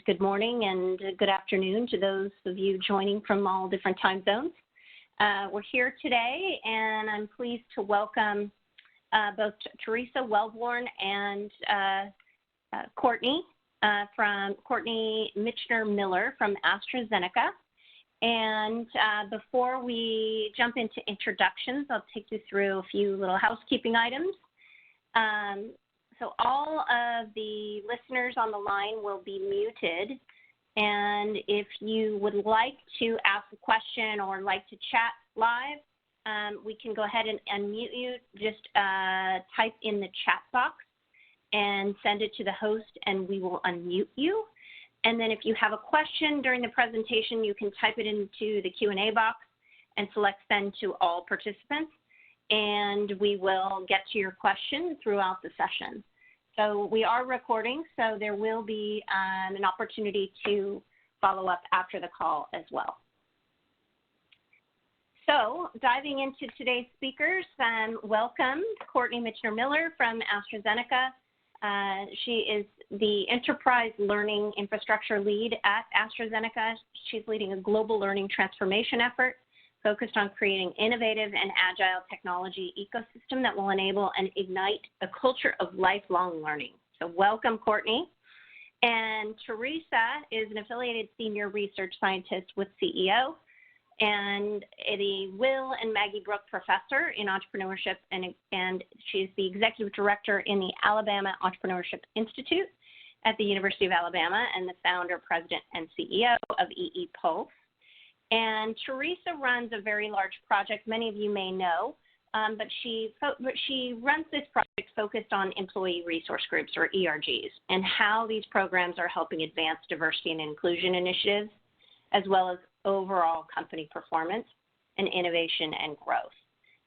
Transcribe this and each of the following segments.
good morning and good afternoon to those of you joining from all different time zones. We're here today, and I'm pleased to welcome both Teresa Wellborn and Courtney Michener-Miller from AstraZeneca. And before we jump into introductions, I'll take you through a few little housekeeping items. So all of the listeners on the line will be muted. And if you would like to ask a question or like to chat live, we can go ahead and unmute you. Just type in the chat box and send it to the host, and we will unmute you. And then if you have a question during the presentation, you can type it into the Q&A box and select send to all participants, and we will get to your question throughout the session. So we are recording, so there will be an opportunity to follow up after the call as well. So diving into today's speakers, welcome Courtney Michener-Miller from AstraZeneca. She is the Enterprise Learning Infrastructure Lead at AstraZeneca. She's leading a global learning transformation effort focused on creating innovative and agile technology ecosystem that will enable and ignite a culture of lifelong learning. So welcome, Courtney. And Teresa is an affiliated senior research scientist with CEO and the Will and Maggie Brooke Professor in Entrepreneurship, and she's the Executive Director in the Alabama Entrepreneurship Institute at the University of Alabama and the founder, president, and CEO of EE Pulse. And Teresa runs a very large project many of you may know, but she runs this project focused on employee resource groups, or ERGs, and how these programs are helping advance diversity and inclusion initiatives, as well as overall company performance and innovation and growth.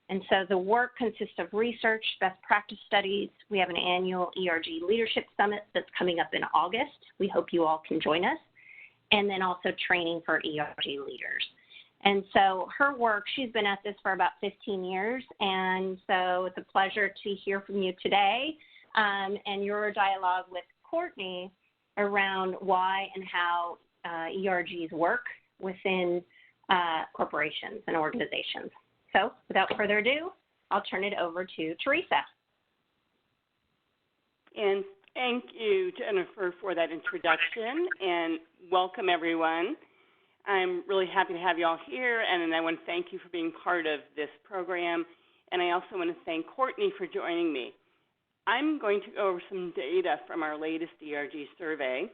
And so the work consists of research, best practice studies. We have an annual ERG Leadership Summit that's coming up in August. We hope you all can join us. And then also training for ERG leaders. And so her work, she's been at this for about 15 years, and so it's a pleasure to hear from you today and your dialogue with Courtney around why and how ERGs work within corporations and organizations. So without further ado, I'll turn it over to Teresa. And thank you, Jennifer, for that introduction, and welcome, everyone. I'm really happy to have you all here, and I want to thank you for being part of this program, and I also want to thank Courtney for joining me. I'm going to go over some data from our latest ERG survey,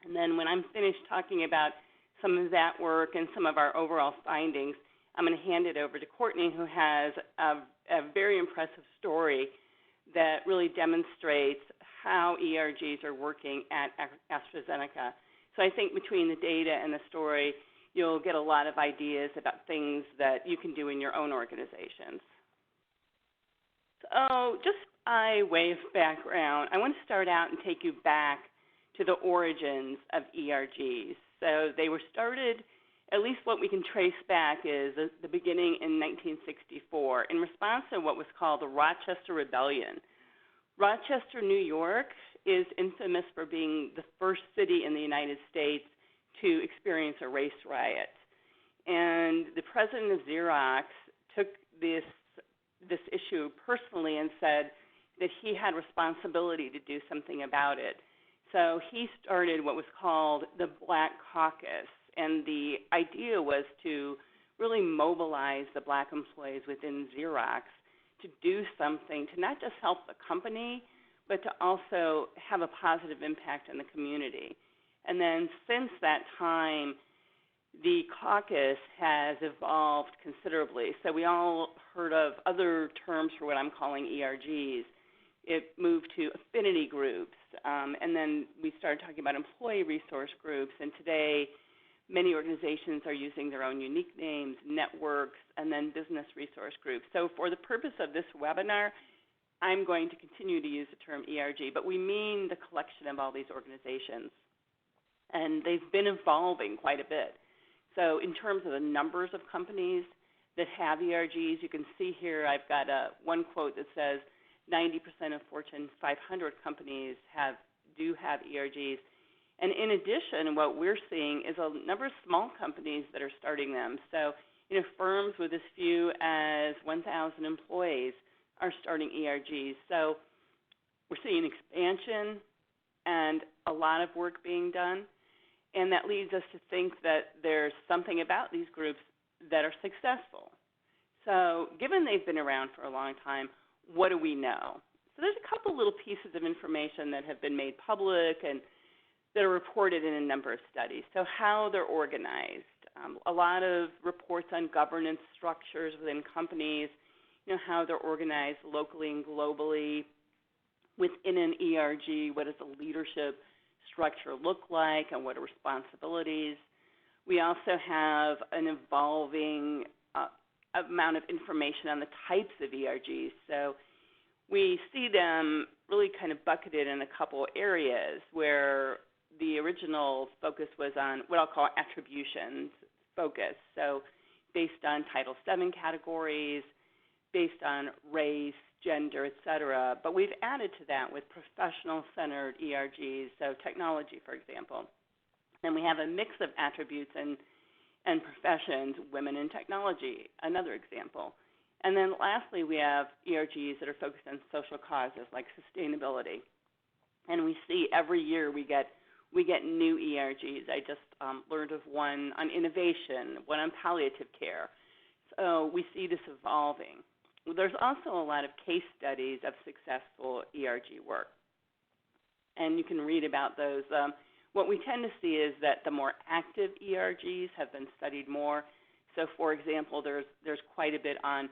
and then when I'm finished talking about some of that work and some of our overall findings, I'm going to hand it over to Courtney, who has a very impressive story that really demonstrates how ERGs are working at AstraZeneca. So I think between the data and the story, you'll get a lot of ideas about things that you can do in your own organizations. So just by way of background, I want to start out and take you back to the origins of ERGs. So they were started, at least what we can trace back is the beginning in 1964 in response to what was called the Rochester Rebellion. Rochester, New York is infamous for being the first city in the United States to experience a race riot. And the president of Xerox took this issue personally and said that he had responsibility to do something about it. So he started what was called the Black Caucus, and the idea was to really mobilize the Black employees within Xerox to do something to not just help the company, but to also have a positive impact in the community. And then since that time, the caucus has evolved considerably. So we all heard of other terms for what I'm calling ERGs. It moved to affinity groups, and then we started talking about employee resource groups, and today many organizations are using their own unique names, networks, and then business resource groups. So for the purpose of this webinar, I'm going to continue to use the term ERG, but we mean the collection of all these organizations. And they've been evolving quite a bit. So in terms of the numbers of companies that have ERGs, you can see here I've got one quote that says 90% of Fortune 500 companies do have ERGs, And in addition, what we're seeing is a number of small companies that are starting them. So, firms with as few as 1,000 employees are starting ERGs. So we're seeing expansion and a lot of work being done. And that leads us to think that there's something about these groups that are successful. So given they've been around for a long time, what do we know? So there's a couple little pieces of information that have been made public and that are reported in a number of studies. So how they're organized, a lot of reports on governance structures within companies, how they're organized locally and globally. Within an ERG, what does a leadership structure look like and what are responsibilities? We also have an evolving amount of information on the types of ERGs. So we see them really kind of bucketed in a couple areas where the original focus was on what I'll call attributions focus. So based on Title VII categories, based on race, gender, et cetera. But we've added to that with professional-centered ERGs, so technology, for example. And we have a mix of attributes and professions, women in technology, another example. And then lastly, we have ERGs that are focused on social causes like sustainability. And we see every year we get new ERGs. I just learned of one on innovation, one on palliative care. So we see this evolving. There's also a lot of case studies of successful ERG work, and you can read about those. What we tend to see is that the more active ERGs have been studied more. So, for example, there's quite a bit on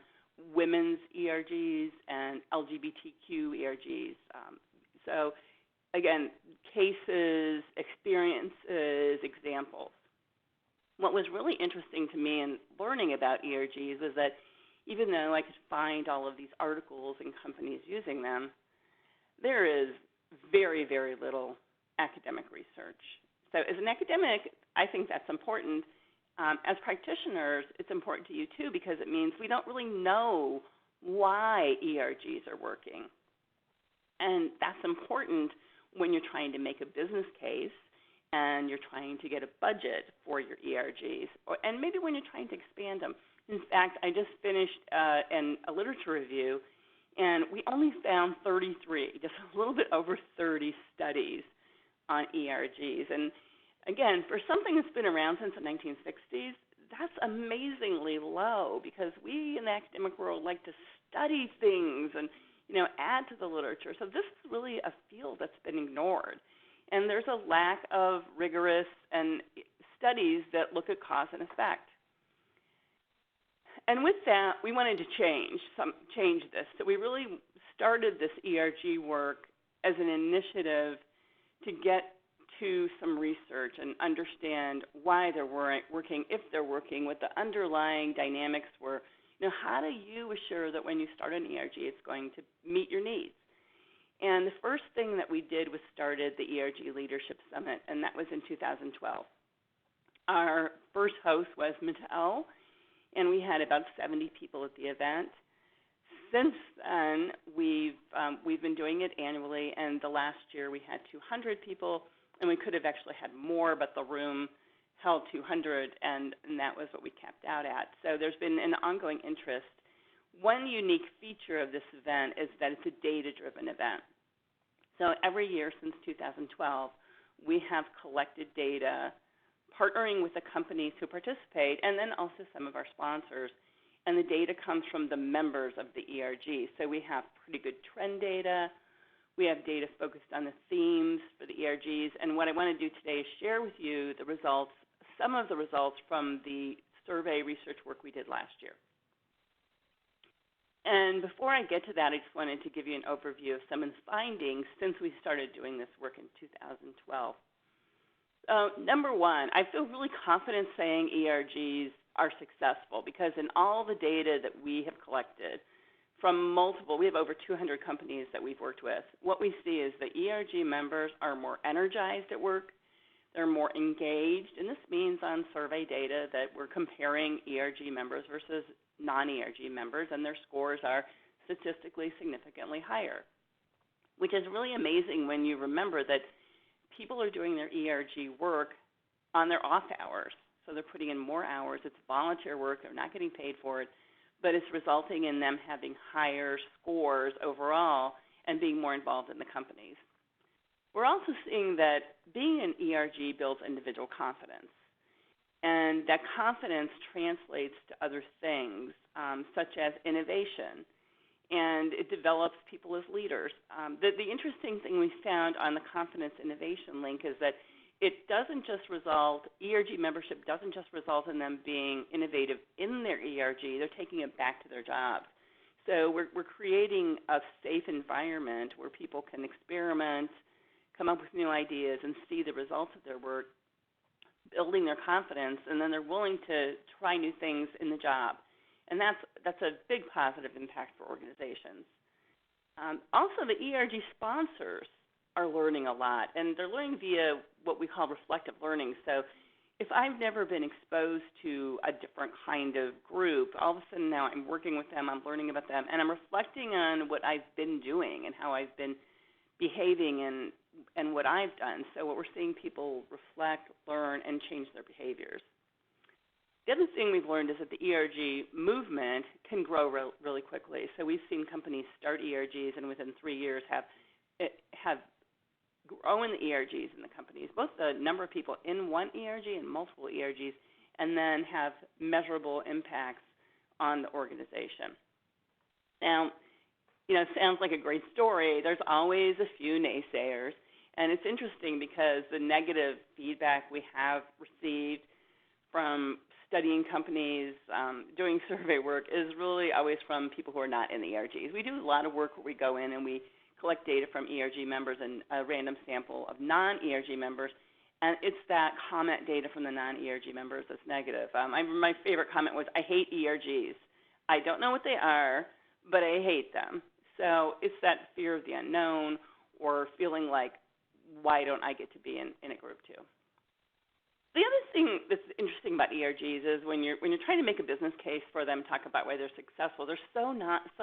women's ERGs and LGBTQ ERGs. So, again, cases, experiences, examples. What was really interesting to me in learning about ERGs is that even though I could find all of these articles and companies using them, there is very, very little academic research. So as an academic, I think that's important. As practitioners, it's important to you too because it means we don't really know why ERGs are working. And that's important when you're trying to make a business case and you're trying to get a budget for your ERGs, and maybe when you're trying to expand them. In fact, I just finished a literature review, and we only found 33, just a little bit over 30 studies on ERGs. And again, for something that's been around since the 1960s, that's amazingly low because we in the academic world like to study things and add to the literature. So this is really a field that's been ignored. And there's a lack of rigorous studies that look at cause and effect. And with that, we wanted to change this. So we really started this ERG work as an initiative to get to some research and understand why they're working, if they're working, what the underlying dynamics were. How do you assure that when you start an ERG, it's going to meet your needs? And the first thing that we did was started the ERG Leadership Summit, and that was in 2012. Our first host was Mattel, and we had about 70 people at the event. Since then, we've been doing it annually, and the last year we had 200 people, and we could have actually had more, but the room held 200, and that was what we capped out at. So there's been an ongoing interest. One unique feature of this event is that it's a data-driven event. So every year since 2012, we have collected data, partnering with the companies who participate, and then also some of our sponsors. And the data comes from the members of the ERG. So we have pretty good trend data. We have data focused on the themes for the ERGs. And what I want to do today is share with you the results, some of the results from the survey research work we did last year. And before I get to that, I just wanted to give you an overview of some of the findings since we started doing this work in 2012. Number one, I feel really confident saying ERGs are successful because in all the data that we have collected from we have over 200 companies that we've worked with, what we see is that ERG members are more energized at work, they're more engaged, and this means on survey data that we're comparing ERG members versus non-ERG members, and their scores are statistically significantly higher, which is really amazing when you remember that people are doing their ERG work on their off hours. So they're putting in more hours. It's volunteer work. They're not getting paid for it, but it's resulting in them having higher scores overall and being more involved in the companies. We're also seeing that being an ERG builds individual confidence, and that confidence translates to other things, such as innovation, and it develops people as leaders. The interesting thing we found on the confidence innovation link is that it doesn't just result, ERG membership doesn't just result in them being innovative in their ERG, they're taking it back to their jobs. So we're creating a safe environment where people can experiment, come up with new ideas, and see the results of their work, building their confidence, and then they're willing to try new things in the job. And that's a big positive impact for organizations. Also, the ERG sponsors are learning a lot, and they're learning via what we call reflective learning. So if I've never been exposed to a different kind of group, all of a sudden now I'm working with them, I'm learning about them, and I'm reflecting on what I've been doing and how I've been behaving and what I've done. So what we're seeing people reflect, learn, and change their behaviors. The other thing we've learned is that the ERG movement can grow really quickly. So we've seen companies start ERGs and within 3 years have grown the ERGs in the companies, both the number of people in one ERG and multiple ERGs, and then have measurable impacts on the organization. Now, it sounds like a great story. There's always a few naysayers, and it's interesting because the negative feedback we have received from studying companies, doing survey work, is really always from people who are not in the ERGs. We do a lot of work where we go in and we collect data from ERG members and a random sample of non-ERG members, and it's that comment data from the non-ERG members that's negative. My favorite comment was, I hate ERGs. I don't know what they are, but I hate them. So it's that fear of the unknown or feeling like, why don't I get to be in a group too? The other thing that's interesting about ERGs is when you're trying to make a business case for them, talk about why they're successful, there's so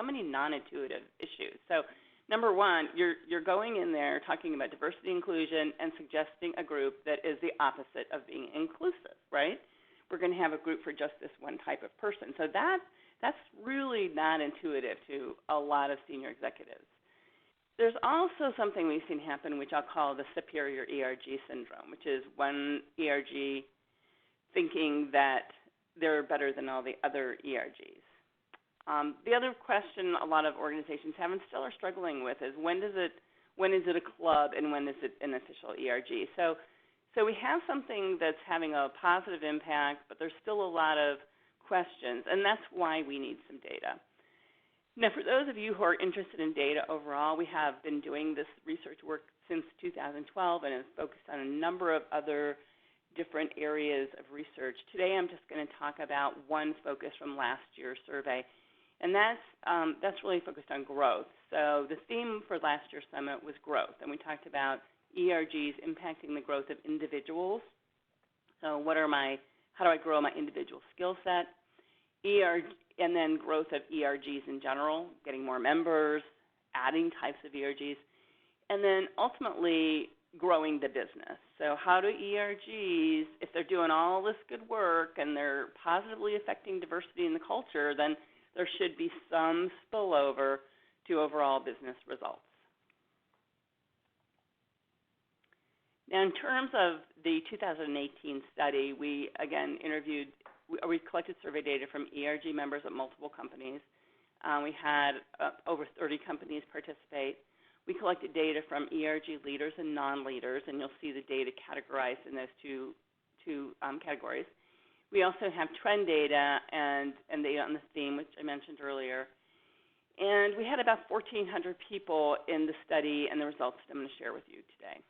many non-intuitive issues. So number one, you're going in there talking about diversity inclusion and suggesting a group that is the opposite of being inclusive, right? We're going to have a group for just this one type of person. So that's really not intuitive to a lot of senior executives. There's also something we've seen happen, which I'll call the superior ERG syndrome, which is one ERG thinking that they're better than all the other ERGs. The other question a lot of organizations have and still are struggling with is when is it a club and when is it an official ERG? So we have something that's having a positive impact, but there's still a lot of questions, and that's why we need some data. Now, for those of you who are interested in data overall, we have been doing this research work since 2012 and have focused on a number of other different areas of research. Today I'm just going to talk about one focus from last year's survey, and that's really focused on growth. So the theme for last year's summit was growth, and we talked about ERGs impacting the growth of individuals. So how do I grow my individual skill set? And then growth of ERGs in general, getting more members, adding types of ERGs, and then ultimately growing the business. So how do ERGs, if they're doing all this good work and they're positively affecting diversity in the culture, then there should be some spillover to overall business results. Now, in terms of the 2018 study, we, again, we collected survey data from ERG members at multiple companies. We had over 30 companies participate. We collected data from ERG leaders and non-leaders, and you'll see the data categorized in those two categories. We also have trend data and data on the theme, which I mentioned earlier. And we had about 1,400 people in the study and the results I'm going to share with you today.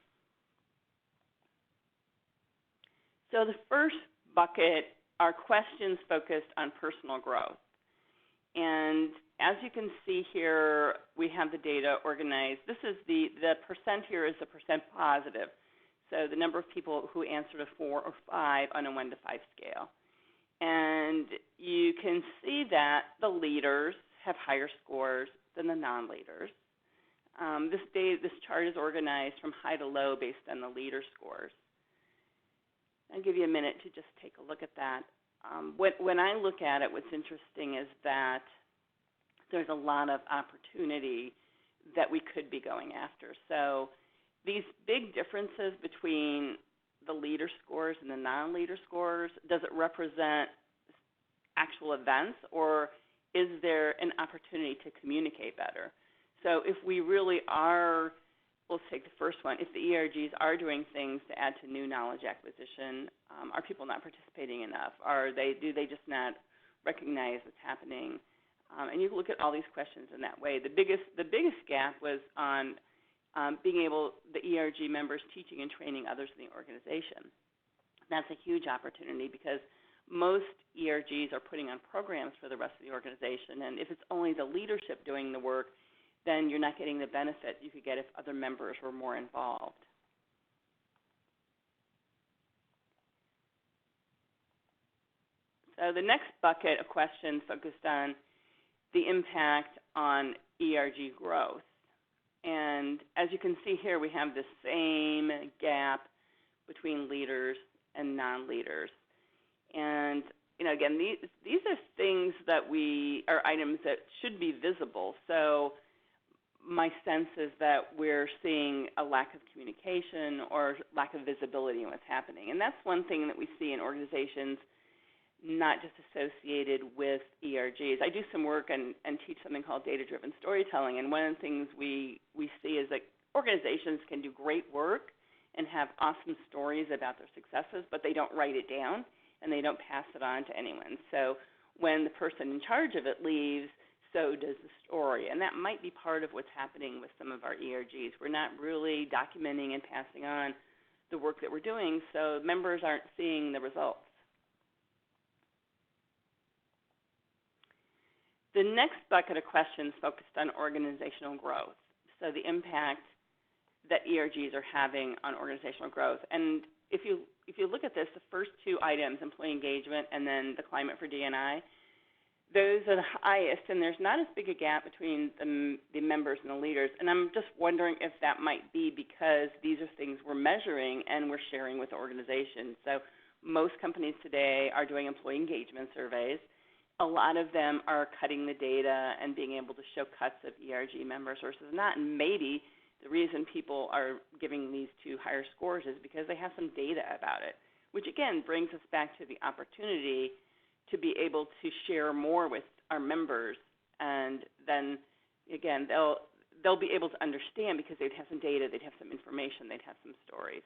So the first bucket are questions focused on personal growth. And as you can see here, we have the data organized. This is the percent here is the percent positive. So the number of people who answered a 4 or 5 on a 1 to 5 scale. And you can see that the leaders have higher scores than the non-leaders. This chart is organized from high to low based on the leader scores. I'll give you a minute to just take a look at that. When I look at it, what's interesting is that there's a lot of opportunity that we could be going after. So these big differences between the leader scores and the non-leader scores, does it represent actual events, or is there an opportunity to communicate better? So if we really are, let's take the first one, if the ERGs are doing things to add to new knowledge acquisition, are people not participating enough? Do they just not recognize what's happening? And you can look at all these questions in that way. The biggest gap was on the ERG members teaching and training others in the organization. That's a huge opportunity because most ERGs are putting on programs for the rest of the organization, and if it's only the leadership doing the work, then you're not getting the benefit you could get if other members were more involved. So the next bucket of questions focused on the impact on ERG growth. And as you can see here, we have the same gap between leaders and non-leaders. And again, these are things that are items that should be visible. So my sense is that we're seeing a lack of communication or lack of visibility in what's happening. And that's one thing that we see in organizations not just associated with ERGs. I do some work and teach something called data-driven storytelling, and one of the things we see is that organizations can do great work and have awesome stories about their successes, but they don't write it down and they don't pass it on to anyone. So when the person in charge of it leaves, so does the story, and that might be part of what's happening with some of our ERGs. We're not really documenting and passing on the work that we're doing, so members aren't seeing the results. The next bucket of questions focused on organizational growth, so the impact that ERGs are having on organizational growth. And if you look at this, the first two items, employee engagement and then the climate for D&I, those are the highest, and there's not as big a gap between the members and the leaders. And I'm just wondering if that might be because these are things we're measuring and we're sharing with the organization. So most companies today are doing employee engagement surveys. A lot of them are cutting the data and being able to show cuts of ERG members versus not. And maybe the reason people are giving these two higher scores is because they have some data about it, which again brings us back to the opportunity to be able to share more with our members, and then again they'll be able to understand because they'd have some data, they'd have some information, they'd have some stories.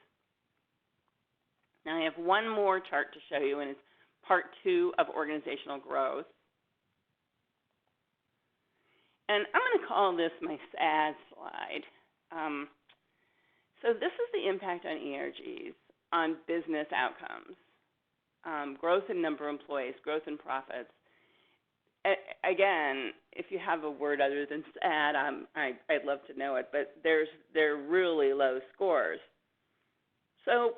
Now I have one more chart to show you, and it's part 2 of organizational growth. And I'm going to call this my sad slide. So this is the impact on ERGs on business outcomes, growth in number of employees, growth in profits. Again, if you have a word other than sad, I'd love to know it, but they're really low scores. So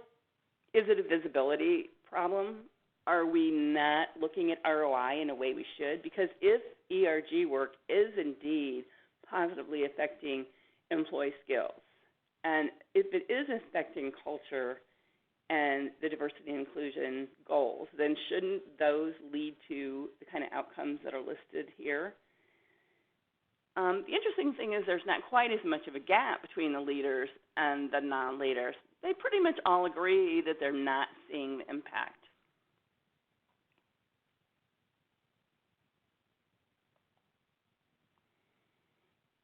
is it a visibility problem? Are we not looking at ROI in a way we should? Because if ERG work is indeed positively affecting employee skills, and if it is affecting culture and the diversity and inclusion goals, then shouldn't those lead to the kind of outcomes that are listed here? The interesting thing is there's not quite as much of a gap between the leaders and the non-leaders. They pretty much all agree that they're not seeing the impact.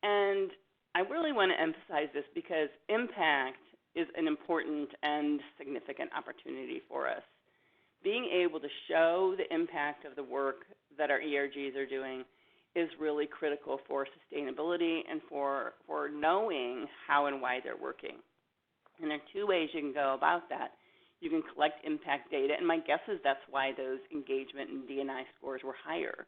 And I really want to emphasize this because impact is an important and significant opportunity for us. Being able to show the impact of the work that our ERGs are doing is really critical for sustainability and for knowing how and why they're working. And there are two ways you can go about that. You can collect impact data, and my guess is that's why those engagement and D&I scores were higher.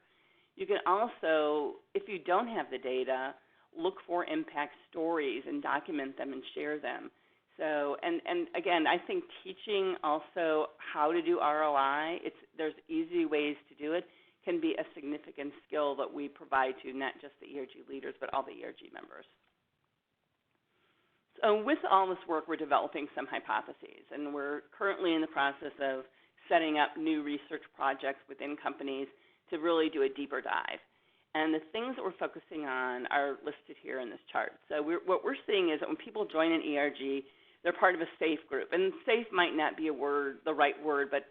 You can also, if you don't have the data, look for impact stories and document them and share them. So, and again, I think teaching also how to do ROI, there's easy ways to do it, can be a significant skill that we provide to not just the ERG leaders, but all the ERG members. So with all this work, we're developing some hypotheses, and we're currently in the process of setting up new research projects within companies to really do a deeper dive. And the things that we're focusing on are listed here in this chart. So what we're seeing is that when people join an ERG, they're part of a safe group. And safe might not be the right word, but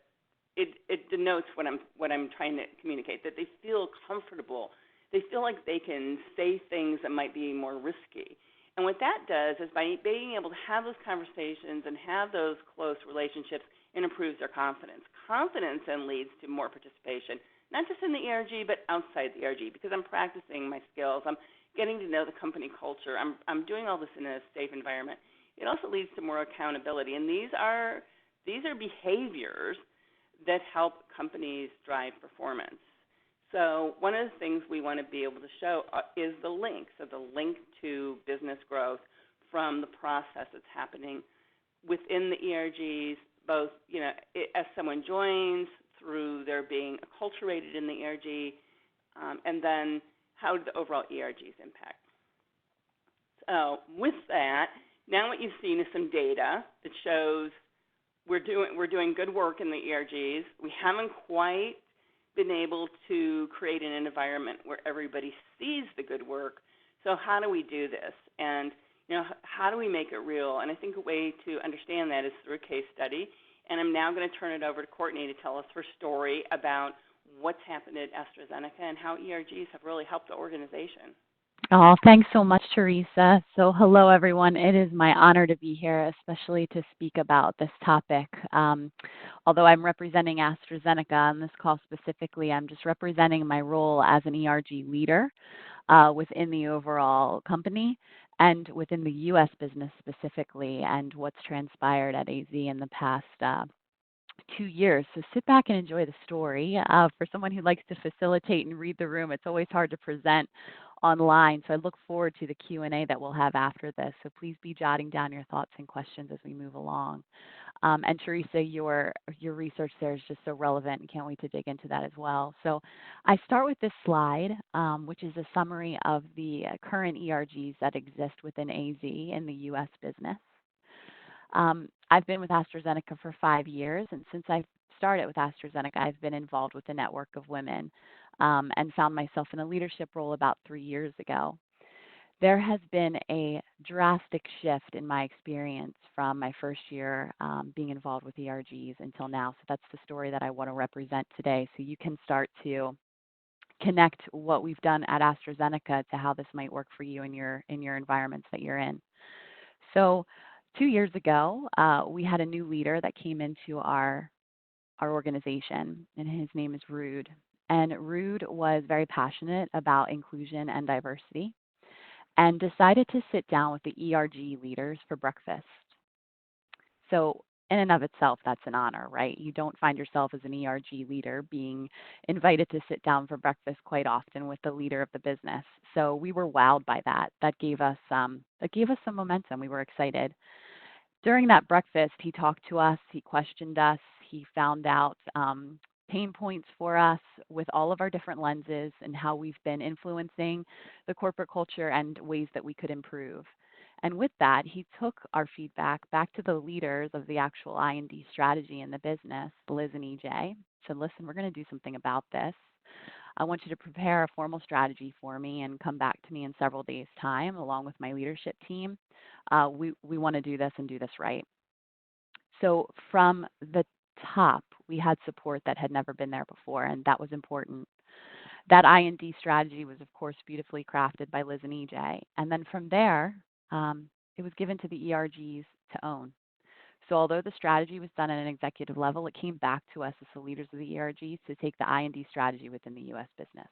it denotes what I'm trying to communicate, that they feel comfortable. They feel like they can say things that might be more risky. And what that does is by being able to have those conversations and have those close relationships, it improves their confidence. Confidence then leads to more participation, not just in the ERG, but outside the ERG, because I'm practicing my skills. I'm getting to know the company culture. I'm doing all this in a safe environment. It also leads to more accountability, and these are behaviors that help companies drive performance. So one of the things we want to be able to show is the link, so the link to business growth from the process that's happening within the ERGs, both as someone joins, through their being acculturated in the ERG, and then how do the overall ERGs impact. So with that, now what you've seen is some data that shows we're doing good work in the ERGs. We haven't quite been able to create an environment where everybody sees the good work. So how do we do this? And how do we make it real? And I think a way to understand that is through a case study. And I'm now going to turn it over to Courtney to tell us her story about what's happened at AstraZeneca and how ERGs have really helped the organization. Oh, thanks so much, Teresa. So hello, everyone. It is my honor to be here, especially to speak about this topic. Although I'm representing AstraZeneca on this call specifically, I'm just representing my role as an ERG leader within the overall company and within the U.S. business specifically, and what's transpired at AZ in the past 2 years. So sit back and enjoy the story. For someone who likes to facilitate and read the room, it's always hard to present online. So I look forward to the Q&A that we'll have after this. So please be jotting down your thoughts and questions as we move along. And Teresa, your research there is just so relevant, and can't wait to dig into that as well. So I start with this slide, which is a summary of the current ERGs that exist within AZ in the U.S. business. I've been with AstraZeneca for 5 years, and since I started with AstraZeneca, I've been involved with the network of women and found myself in a leadership role about 3 years ago. There has been a drastic shift in my experience from my first year being involved with ERGs until now. So that's the story that I want to represent today. So you can start to connect what we've done at AstraZeneca to how this might work for you in your environments that you're in. So 2 years ago, we had a new leader that came into our organization, and his name is Ruud. And Ruud was very passionate about inclusion and diversity and decided to sit down with the ERG leaders for breakfast. So in and of itself, that's an honor, right? You don't find yourself as an ERG leader being invited to sit down for breakfast quite often with the leader of the business. So we were wowed by that. That gave us some momentum. We were excited. During that breakfast, he talked to us, he questioned us, he found out pain points for us with all of our different lenses and how we've been influencing the corporate culture and ways that we could improve. And with that, he took our feedback back to the leaders of the actual I&D strategy in the business, Liz and EJ, said, listen, we're going to do something about this. I want you to prepare a formal strategy for me and come back to me in several days' time along with my leadership team. We want to do this and do this right. So from the top, we had support that had never been there before, and that was important. That I&D strategy was, of course, beautifully crafted by Liz and EJ. And then from there, it was given to the ERGs to own. So although the strategy was done at an executive level, it came back to us as the leaders of the ERGs to take the I&D strategy within the U.S. business.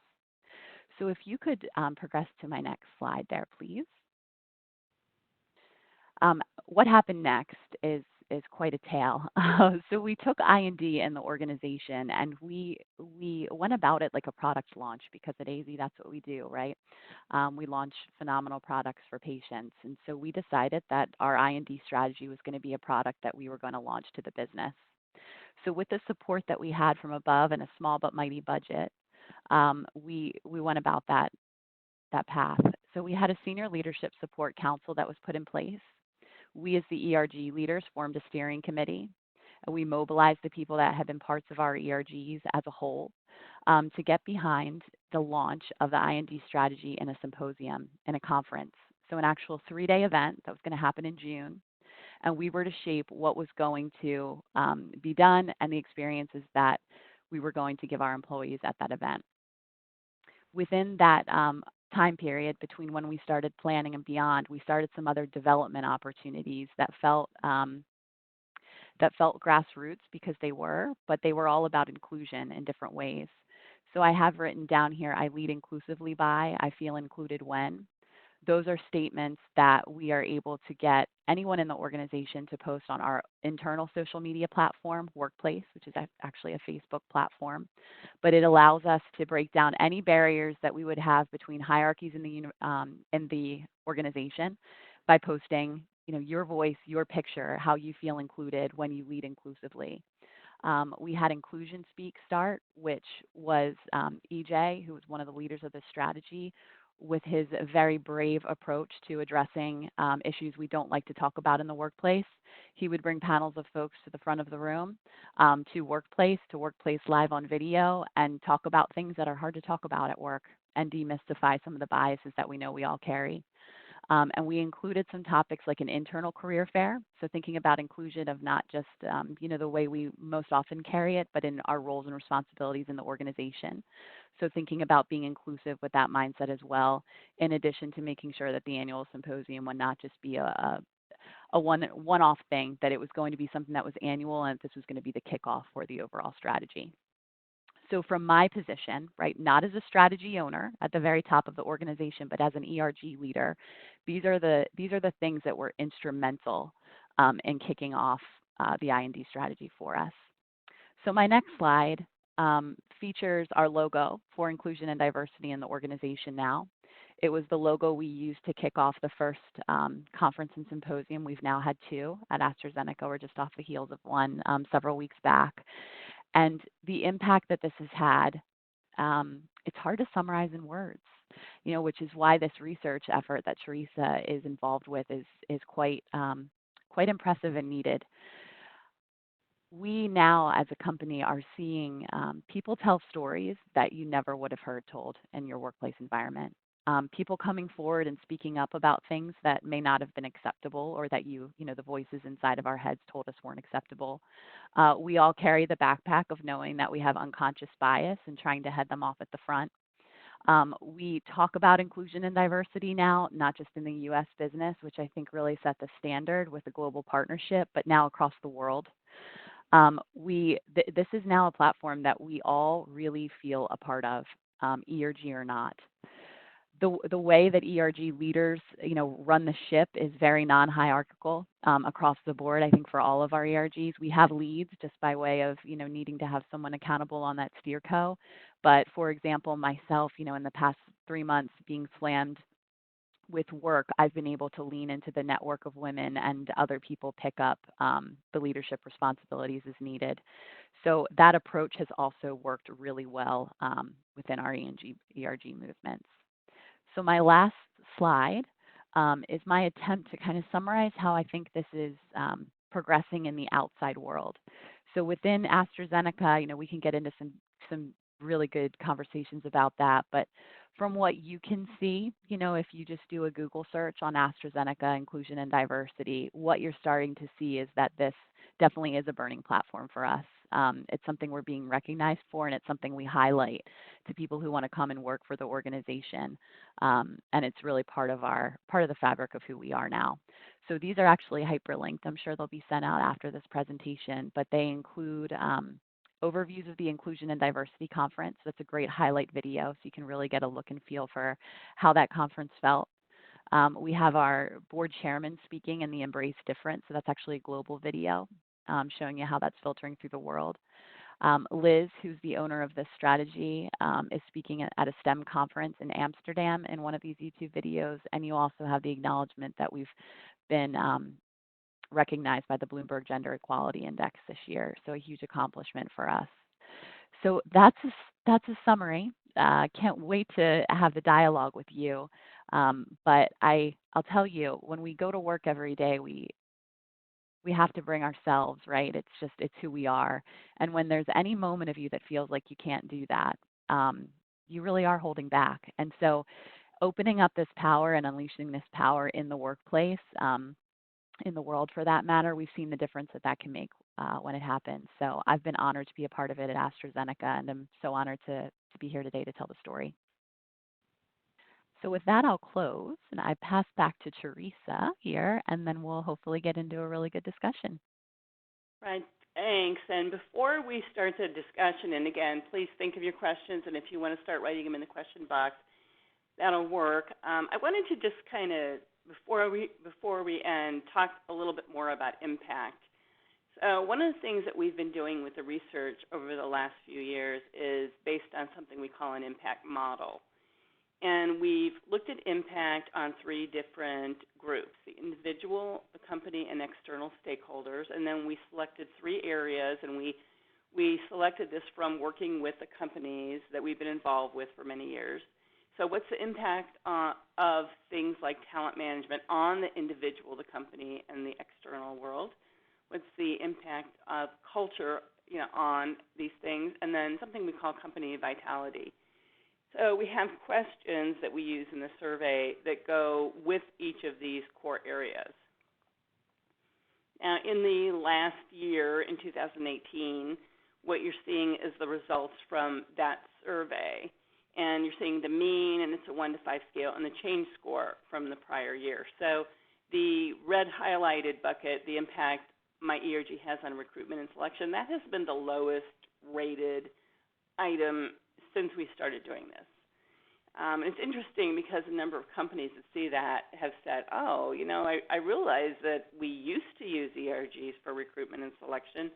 So if you could progress to my next slide there, please. What happened next is quite a tale. So we took I&D in the organization and we went about it like a product launch, because at AZ that's what we do, right? We launch phenomenal products for patients. And so we decided that our I&D strategy was going to be a product that we were going to launch to the business. So with the support that we had from above and a small but mighty budget, we went about that path. So we had a senior leadership support council that was put in place. we as the ERG leaders formed a steering committee. We mobilized the people that have been parts of our ERGs as a whole to get behind the launch of the IND strategy in a symposium, in a conference. So an actual 3-day event that was going to happen in June. And we were to shape what was going to be done and the experiences that we were going to give our employees at that event. Within that time period between when we started planning and beyond, we started some other development opportunities that felt grassroots because they were, but they were all about inclusion in different ways. So I have written down here, I lead inclusively by, I feel included when. Those are statements that we are able to get anyone in the organization to post on our internal social media platform, Workplace, which is actually a Facebook platform. But it allows us to break down any barriers that we would have between hierarchies in the organization by posting, your voice, your picture, how you feel included when you lead inclusively. We had Inclusion Speak start, which was EJ, who was one of the leaders of this strategy, with his very brave approach to addressing issues we don't like to talk about in the workplace. He would bring panels of folks to the front of the room, to Workplace live on video, and talk about things that are hard to talk about at work and demystify some of the biases that we know we all carry. And we included some topics like an internal career fair. So thinking about inclusion of not just, the way we most often carry it, but in our roles and responsibilities in the organization. So thinking about being inclusive with that mindset as well, in addition to making sure that the annual symposium would not just be a one-off thing, that it was going to be something that was annual and this was going to be the kickoff for the overall strategy. So from my position, right, not as a strategy owner at the very top of the organization, but as an ERG leader, these are the things that were instrumental in kicking off the IND strategy for us. So my next slide features our logo for inclusion and diversity in the organization now. It was the logo we used to kick off the first conference and symposium. We've now had 2 at AstraZeneca. We're just off the heels of one several weeks back. And the impact that this has had, it's hard to summarize in words, which is why this research effort that Teresa is involved with is quite impressive and needed. We now, as a company, are seeing people tell stories that you never would have heard told in your workplace environment. People coming forward and speaking up about things that may not have been acceptable, or that the voices inside of our heads told us weren't acceptable. We all carry the backpack of knowing that we have unconscious bias and trying to head them off at the front. We talk about inclusion and diversity now, not just in the U.S. business, which I think really set the standard with a global partnership, but now across the world. This is now a platform that we all really feel a part of, ERG or not. The way that ERG leaders, run the ship is very non-hierarchical across the board. I think for all of our ERGs, we have leads just by way of, needing to have someone accountable on that steer co. But for example, myself, in the past 3 months being slammed with work, I've been able to lean into the network of women and other people pick up the leadership responsibilities as needed. So that approach has also worked really well within our ERG movements. So my last slide is my attempt to kind of summarize how I think this is progressing in the outside world. So within AstraZeneca, we can get into some really good conversations about that. But from what you can see, if you just do a Google search on AstraZeneca inclusion and diversity, what you're starting to see is that this definitely is a burning platform for us. It's something we're being recognized for, and it's something we highlight to people who want to come and work for the organization. And it's really part of the fabric of who we are now. So these are actually hyperlinked. I'm sure they'll be sent out after this presentation, but they include overviews of the Inclusion and Diversity Conference. That's a great highlight video, so you can really get a look and feel for how that conference felt. We have our board chairman speaking in the Embrace Difference, so that's actually a global video showing you how that's filtering through the world. Liz, who's the owner of this strategy, is speaking at a STEM conference in Amsterdam in one of these YouTube videos, and you also have the acknowledgement that we've been recognized by the Bloomberg Gender Equality Index this year, so a huge accomplishment for us. So that's a summary. Can't wait to have the dialogue with you. But I'll tell you, when we go to work every day, we have to bring ourselves, right? It's who we are. And when there's any moment of you that feels like you can't do that, you really are holding back. And so opening up this power and unleashing this power in the workplace, in the world for that matter, we've seen the difference that that can make when it happens. So I've been honored to be a part of it at AstraZeneca, and I'm so honored to be here today to tell the story. So with that, I'll close, and I pass back to Teresa here, and then we'll hopefully get into a really good discussion. Right, thanks. And before we start the discussion, and again, please think of your questions, and if you want to start writing them in the question box, that'll work. I wanted to just kind of, before we end, talk a little bit more about impact. So one of the things that we've been doing with the research over the last few years is based on something we call an impact model. And we've looked at impact on 3 different groups, the individual, the company, and external stakeholders. And then we selected 3 areas, and we selected this from working with the companies that we've been involved with for many years. So what's the impact of things like talent management on the individual, the company, and the external world? What's the impact of culture, on these things? And then something we call company vitality. So we have questions that we use in the survey that go with each of these core areas. Now, in the last year, in 2018, what you're seeing is the results from that survey. And you're seeing the mean, and it's a 1 to 5 scale, and the change score from the prior year. So the red highlighted bucket, the impact my ERG has on recruitment and selection, that has been the lowest rated item since we started doing this. It's interesting because a number of companies that see that have said, I realize that we used to use ERGs for recruitment and selection,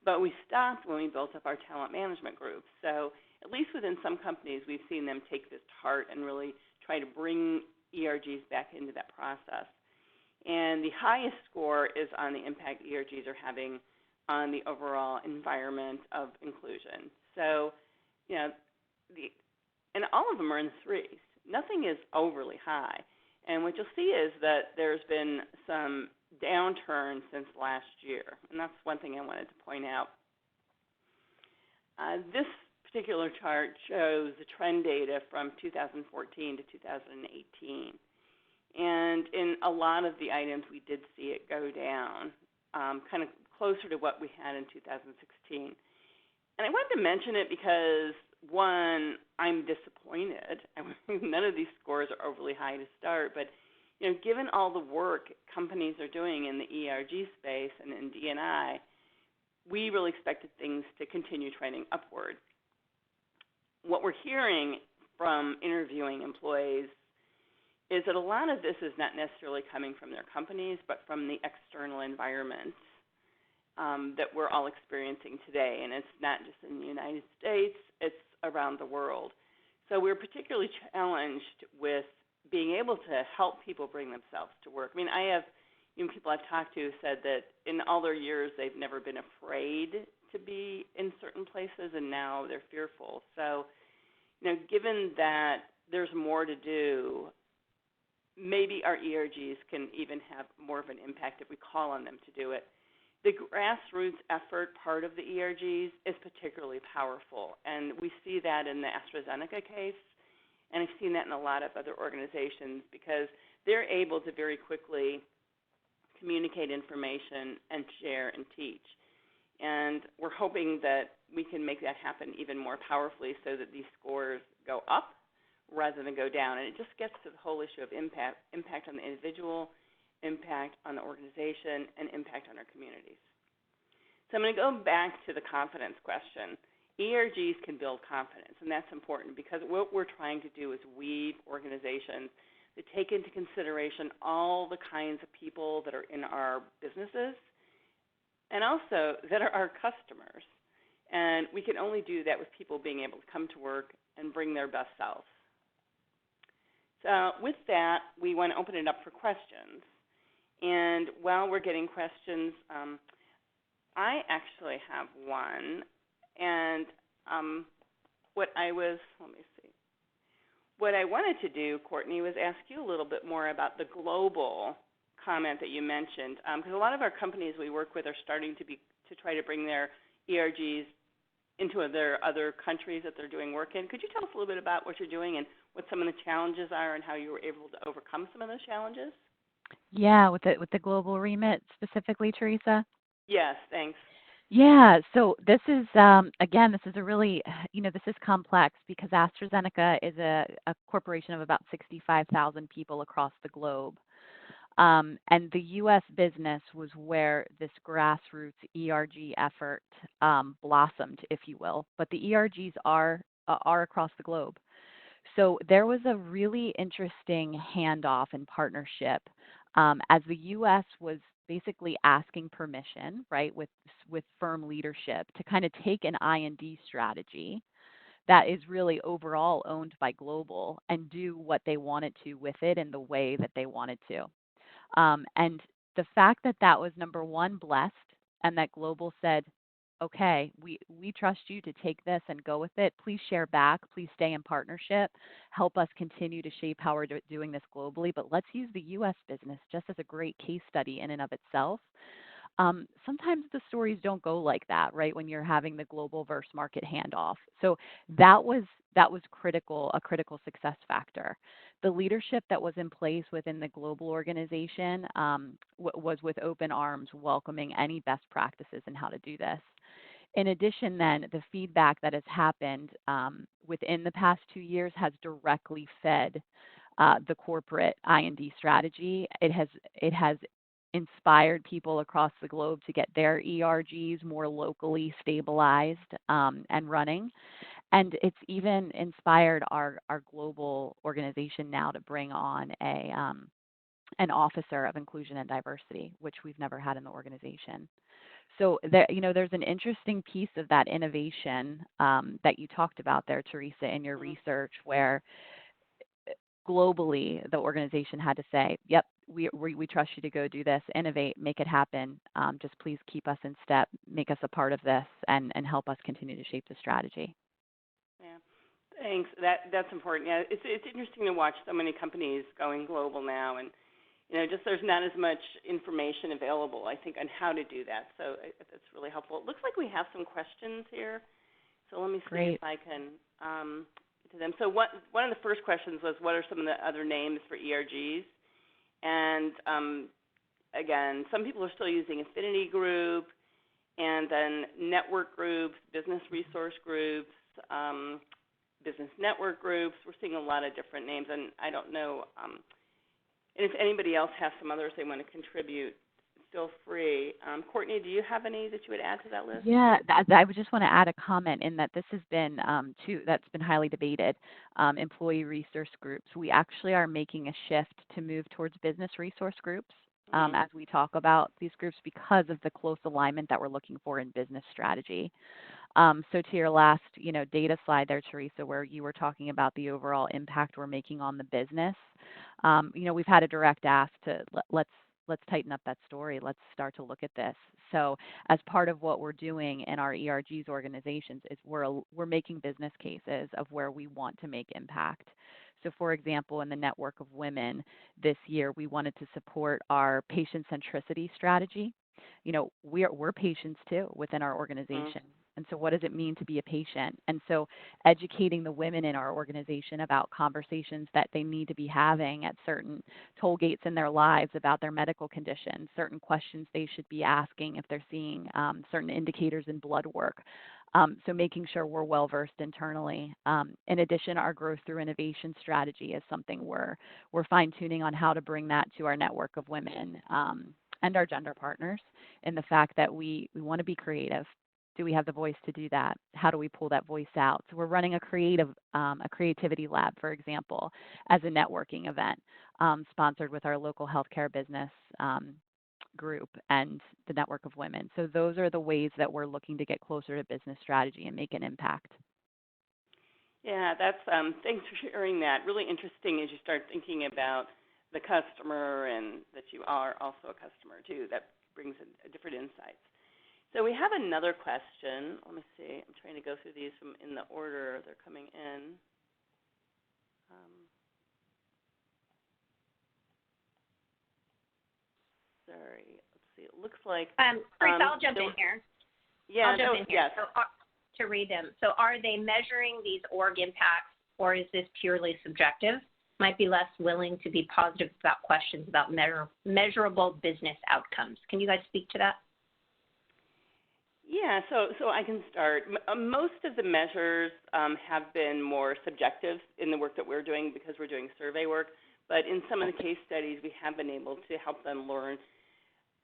but we stopped when we built up our talent management group. So at least within some companies, we've seen them take this to heart and really try to bring ERGs back into that process. And the highest score is on the impact ERGs are having on the overall environment of inclusion. So, and all of them are in the 3s. Nothing is overly high. And what you'll see is that there's been some downturn since last year, and that's one thing I wanted to point out. This particular chart shows the trend data from 2014 to 2018. And in a lot of the items, we did see it go down, kind of closer to what we had in 2016. And I wanted to mention it because, one, I'm disappointed. None of these scores are overly high to start, but given all the work companies are doing in the ERG space and in D&I, we really expected things to continue trending upward. What we're hearing from interviewing employees is that a lot of this is not necessarily coming from their companies, but from the external environment that we're all experiencing today. And it's not just in the United States, it's around the world. So we're particularly challenged with being able to help people bring themselves to work. I mean, I have people I've talked to said that in all their years they've never been afraid to be in certain places, and now they're fearful. So, given that there's more to do, maybe our ERGs can even have more of an impact if we call on them to do it. The grassroots effort part of the ERGs is particularly powerful, and we see that in the AstraZeneca case, and I've seen that in a lot of other organizations because they're able to very quickly communicate information and share and teach. And we're hoping that we can make that happen even more powerfully so that these scores go up rather than go down. And it just gets to the whole issue of impact on the individual, impact on the organization, and impact on our communities. So I'm going to go back to the confidence question. ERGs can build confidence, and that's important because what we're trying to do is weave organizations that take into consideration all the kinds of people that are in our businesses and also that are our customers. And we can only do that with people being able to come to work and bring their best selves. So with that, we want to open it up for questions. And while we're getting questions, I actually have one. And what I wanted to do, Courtney, was ask you a little bit more about the global comment that you mentioned, because a lot of our companies we work with are starting to try to bring their ERGs into their other countries that they're doing work in. Could you tell us a little bit about what you're doing and what some of the challenges are and how you were able to overcome some of those challenges? Yeah, with the global remit specifically, Teresa. Yes, thanks. Yeah, so this is again, this is a really, this is complex because AstraZeneca is a corporation of about 65,000 people across the globe. And the U.S. business was where this grassroots ERG effort blossomed, if you will. But the ERGs are across the globe. So there was a really interesting handoff and partnership as the U.S. was basically asking permission, right, with firm leadership to kind of take an IND strategy that is really overall owned by Global and do what they wanted to with it in the way that they wanted to. And the fact that that was number one, blessed, and that Global said, okay, we trust you to take this and go with it. Please share back. Please stay in partnership. Help us continue to shape how we're doing this globally. But let's use the U.S. business just as a great case study in and of itself. Sometimes the stories don't go like that, right? When you're having the global versus market handoff. So that was critical, a critical success factor. The leadership that was in place within the global organization was with open arms, welcoming any best practices in how to do this. In addition, then the feedback that has happened within the past 2 years has directly fed the corporate IND strategy. It has inspired people across the globe to get their ERGs more locally stabilized and running. And it's even inspired our global organization now to bring on an officer of inclusion and diversity, which we've never had in the organization. So there's an interesting piece of that innovation that you talked about there, Teresa, in your research, where globally the organization had to say, yep, we trust you to go do this, innovate, make it happen. Just please keep us in step, make us a part of this, and help us continue to shape the strategy. Yeah, thanks. That's important. Yeah, it's interesting to watch so many companies going global now, and just there's not as much information available, I think, on how to do that. So that's really helpful. It looks like we have some questions here. So let me see if I can get to them. So one of the first questions was, what are some of the other names for ERGs? And again, some people are still using affinity group, and then network groups, business resource groups, business network groups. We're seeing a lot of different names, and I don't know. And if anybody else has some others they want to contribute, feel free. Courtney, do you have any that you would add to that list? Yeah, I would just want to add a comment in that this has been that's been highly debated. Employee resource groups. We actually are making a shift to move towards business resource groups as we talk about these groups because of the close alignment that we're looking for in business strategy. So to your last, data slide there, Teresa, where you were talking about the overall impact we're making on the business. We've had a direct ask to let's tighten up that story. Let's start to look at this. So as part of what we're doing in our ERGs organizations is we're making business cases of where we want to make impact. So for example, in the Network of Women this year, we wanted to support our patient centricity strategy. We're patients too within our organization. And so what does it mean to be a patient? And so educating the women in our organization about conversations that they need to be having at certain toll gates in their lives about their medical conditions, certain questions they should be asking if they're seeing certain indicators in blood work. So making sure we're well-versed internally. In addition, our growth through innovation strategy is something we're fine-tuning on how to bring that to our Network of Women and our gender partners in the fact that we want to be creative. Do we have the voice to do that? How do we pull that voice out? So we're running a creativity lab, for example, as a networking event sponsored with our local healthcare business group and the Network of Women. So those are the ways that we're looking to get closer to business strategy and make an impact. Yeah, that's thanks for sharing that. Really interesting as you start thinking about the customer and that you are also a customer too. That brings a different insights. So we have another question. Let me see. I'm trying to go through these in the order they're coming in. sorry. Let's see. It looks like Teresa, I'll jump in here. Yeah. I'll jump in here. Yes. So, to read them. So are they measuring these org impacts, or is this purely subjective? Might be less willing to be positive about questions about measurable business outcomes. Can you guys speak to that? Yeah, so I can start. Most of the measures have been more subjective in the work that we're doing because we're doing survey work, but in some of the case studies, we have been able to help them learn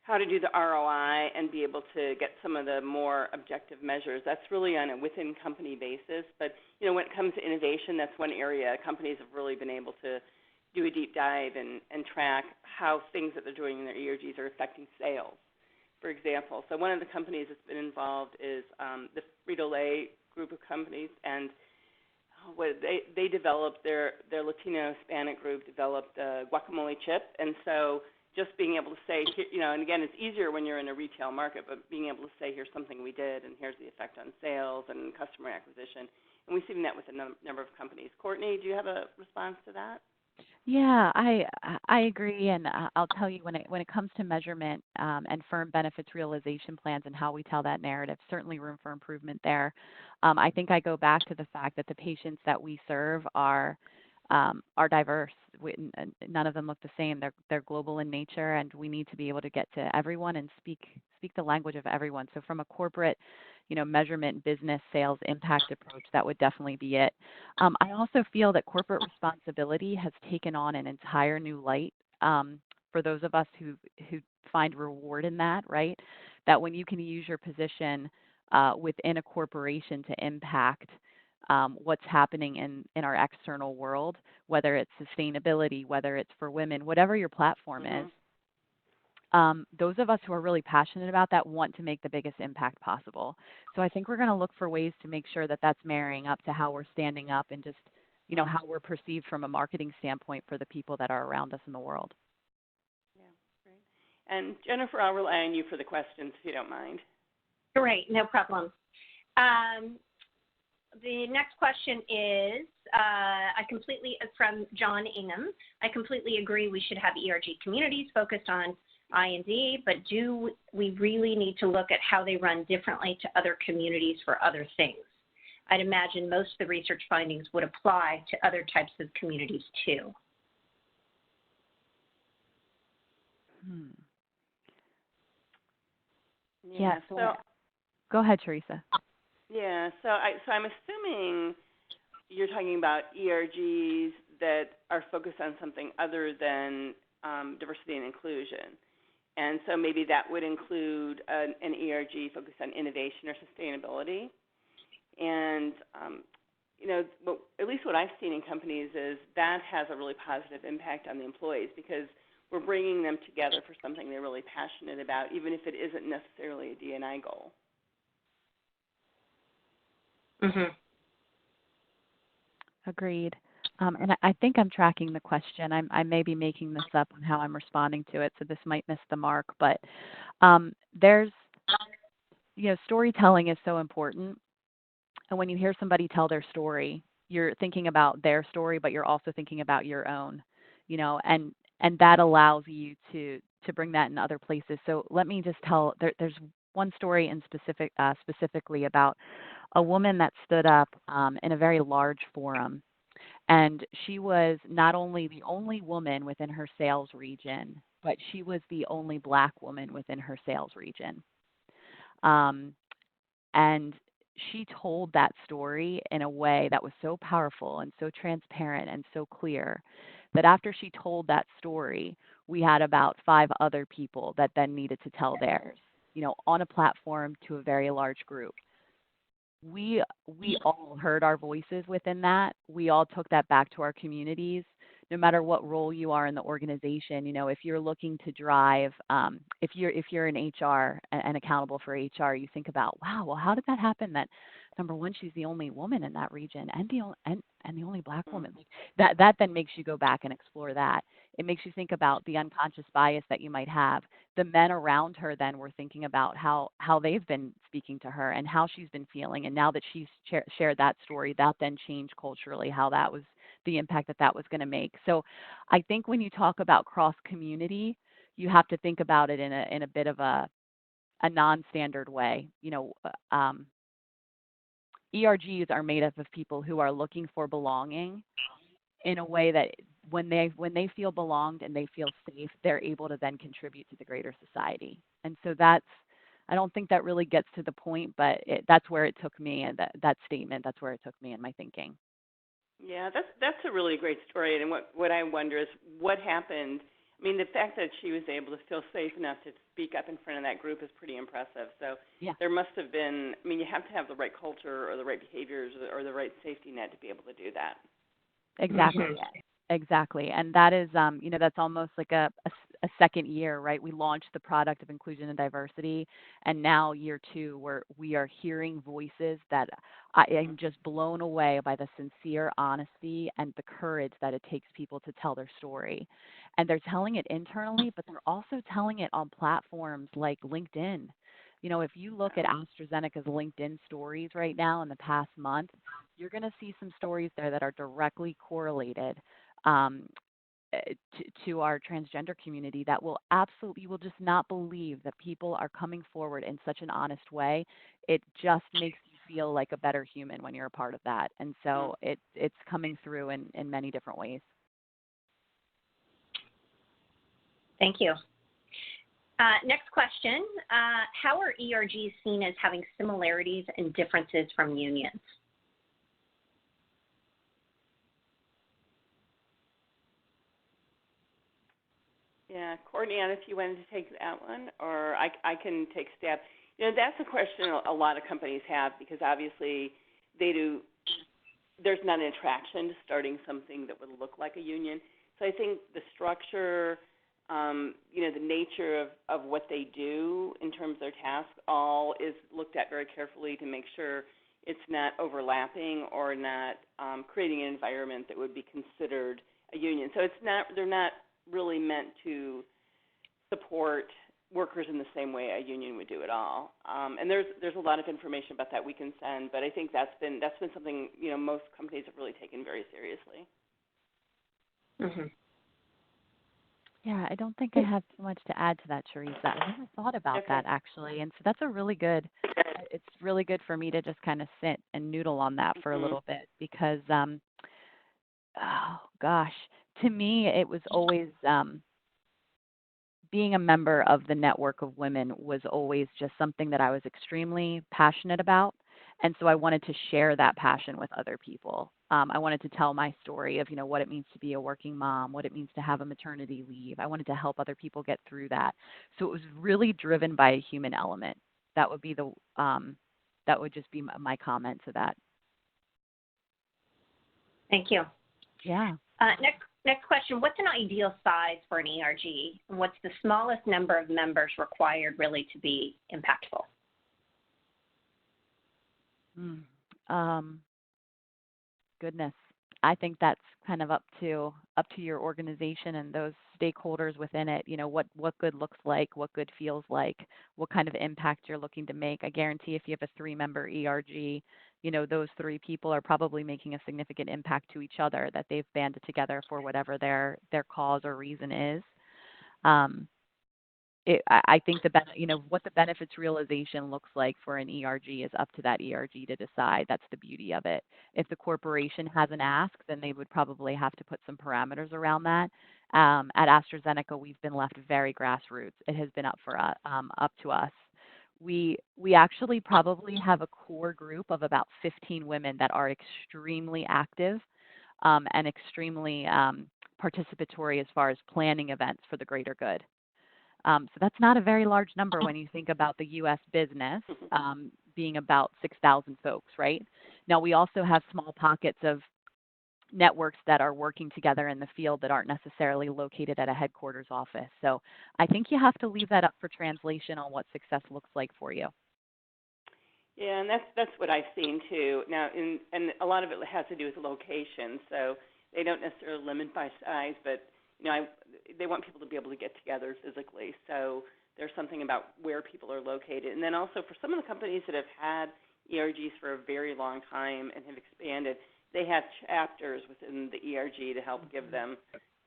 how to do the ROI and be able to get some of the more objective measures. That's really on a within company basis, but when it comes to innovation, that's one area companies have really been able to do a deep dive and track how things that they're doing in their ERGs are affecting sales, for example. So one of the companies that's been involved is the Frito-Lay group of companies, and they developed, their Latino Hispanic group developed a guacamole chip, and so just being able to say, and again, it's easier when you're in a retail market, but being able to say, here's something we did, and here's the effect on sales and customer acquisition. And we've seen that with a number of companies. Courtney, do you have a response to that? Yeah, I agree, and I'll tell you when it comes to measurement and firm benefits realization plans and how we tell that narrative, certainly room for improvement there. I think I go back to the fact that the patients that we serve are diverse. None of them look the same. They're global in nature, and we need to be able to get to everyone and speak the language of everyone. So from a corporate, measurement, business, sales, impact approach, that would definitely be it. I also feel that corporate responsibility has taken on an entire new light for those of us who find reward in that, right? That when you can use your position within a corporation to impact what's happening in our external world, whether it's sustainability, whether it's for women, whatever your platform is. Those of us who are really passionate about that want to make the biggest impact possible. So I think we're going to look for ways to make sure that that's marrying up to how we're standing up and just, how we're perceived from a marketing standpoint for the people that are around us in the world. Yeah, great. And Jennifer, I'll rely on you for the questions if you don't mind. Great, no problem. The next question is from John Ingham. I completely agree we should have ERG communities focused on I&D, but do we really need to look at how they run differently to other communities for other things? I'd imagine most of the research findings would apply to other types of communities too. Yeah, so go ahead, Teresa. Yeah, so I'm assuming you're talking about ERGs that are focused on something other than diversity and inclusion. And so maybe that would include an ERG focused on innovation or sustainability. And, at least what I've seen in companies is that has a really positive impact on the employees because we're bringing them together for something they're really passionate about, even if it isn't necessarily a D&I goal. Agreed. And I think I'm tracking the question. I may be making this up on how I'm responding to it, so this might miss the mark. But there's, storytelling is so important. And when you hear somebody tell their story, you're thinking about their story, but you're also thinking about your own, and that allows you to bring that in other places. So let me just tell, there's one story in specifically about a woman that stood up in a very large forum. And she was not only the only woman within her sales region, but she was the only Black woman within her sales region. And she told that story in a way that was so powerful and so transparent and so clear that after she told that story, we had about 5 other people that then needed to tell theirs, on a platform to a very large group. We all heard our voices within that. We all took that back to our communities. No matter what role you are in the organization, if you're looking to drive, if you're in HR and accountable for HR, you think about, wow, well, how did that happen? That number one, she's the only woman in that region and the only Black woman. That then makes you go back and explore that. It makes you think about the unconscious bias that you might have. The men around her then were thinking about how they've been speaking to her and how she's been feeling. And now that she's shared that story, that then changed culturally how that was the impact that was going to make. So I think when you talk about cross-community, you have to think about it in a bit of a non-standard way. ERGs are made up of people who are looking for belonging in a way that when they feel belonged and they feel safe, they're able to then contribute to the greater society. And so I don't think that really gets to the point, but that's where it took me, and that statement, that's where it took me in my thinking. Yeah, that's a really great story. And what I wonder is what happened. I mean, the fact that she was able to feel safe enough to speak up in front of that group is pretty impressive. So Yeah, there must have been, I mean, you have to have the right culture or the right behaviors or the right safety net to be able to do that. exactly. Exactly. And that is, that's almost like a second year, right? We launched the product of inclusion and diversity, and now year two, where we are hearing voices that I am just blown away by the sincere honesty and the courage that it takes people to tell their story. And they're telling it internally, but they're also telling it on platforms like LinkedIn. If you look at AstraZeneca's LinkedIn stories right now in the past month, you're going to see some stories there that are directly correlated um, to our transgender community that will absolutely, you will just not believe that people are coming forward in such an honest way. It just makes you feel like a better human when you're a part of that. And so it's coming through in many different ways. Thank you. Next question. How are ERGs seen as having similarities and differences from unions? Yeah, Courtney, if you wanted to take that one, or I can take a stab. That's a question a lot of companies have because obviously there's not an attraction to starting something that would look like a union. So I think the structure, the nature of what they do in terms of their tasks all is looked at very carefully to make sure it's not overlapping or not creating an environment that would be considered a union. So they're not really meant to support workers in the same way a union would do at all. And there's a lot of information about that we can send, but I think that's been something most companies have really taken very seriously. Mm-hmm. Yeah, I don't think I have too much to add to that, Teresa. I never thought about that actually, and so that's it's really good for me to just kind of sit and noodle on that for a little bit because, oh gosh, to me it was always being a member of the network of women was always just something that I was extremely passionate about. And so I wanted to share that passion with other people. I wanted to tell my story of, what it means to be a working mom, what it means to have a maternity leave. I wanted to help other people get through that. So it was really driven by a human element. That would be that would just be my comment to that. Thank you. Yeah. Next question. What's an ideal size for an ERG? And what's the smallest number of members required really to be impactful? Goodness. I think that's kind of up to your organization and those stakeholders within it, what good looks like, what good feels like, what kind of impact you're looking to make. I guarantee if you have a 3-member ERG, those 3 people are probably making a significant impact to each other, that they've banded together for whatever their cause or reason is. I think what the benefits realization looks like for an ERG is up to that ERG to decide. That's the beauty of it. If the corporation has an ask, then they would probably have to put some parameters around that. At AstraZeneca, we've been left very grassroots. It has been up to us. We actually probably have a core group of about 15 women that are extremely active and extremely participatory as far as planning events for the greater good. So that's not a very large number when you think about the U.S. business being about 6,000 folks, right? Now, we also have small pockets of networks that are working together in the field that aren't necessarily located at a headquarters office. So I think you have to leave that up for translation on what success looks like for you. Yeah, and that's what I've seen too. Now, and a lot of it has to do with location. So they don't necessarily limit by size, but they want people to be able to get together physically. So there's something about where people are located. And then also for some of the companies that have had ERGs for a very long time and have expanded, they have chapters within the ERG to help give them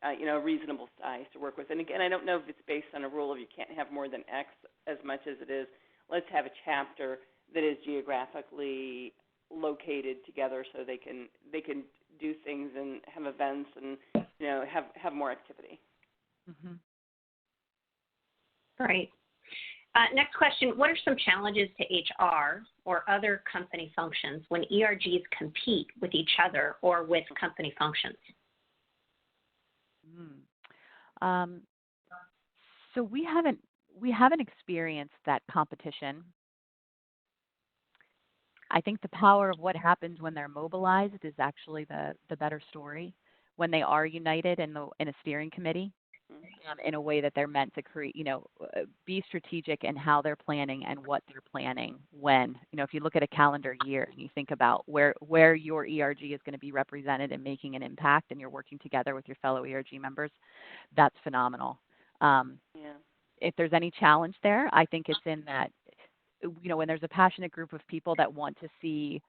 a reasonable size to work with. And again, I don't know if it's based on a rule of you can't have more than X as much as it is, let's have a chapter that is geographically located together so they can do things and have events and have more activity. Mm-hmm. Great. Next question, what are some challenges to HR or other company functions when ERGs compete with each other or with company functions? So we haven't experienced that competition. I think the power of what happens when they're mobilized is actually the better story, when they are united in a steering committee. In a way that they're meant to create, be strategic in how they're planning and what they're planning when. If you look at a calendar year and you think about where your ERG is going to be represented and making an impact, and you're working together with your fellow ERG members, that's phenomenal. If there's any challenge there, I think it's in that, when there's a passionate group of people that want to see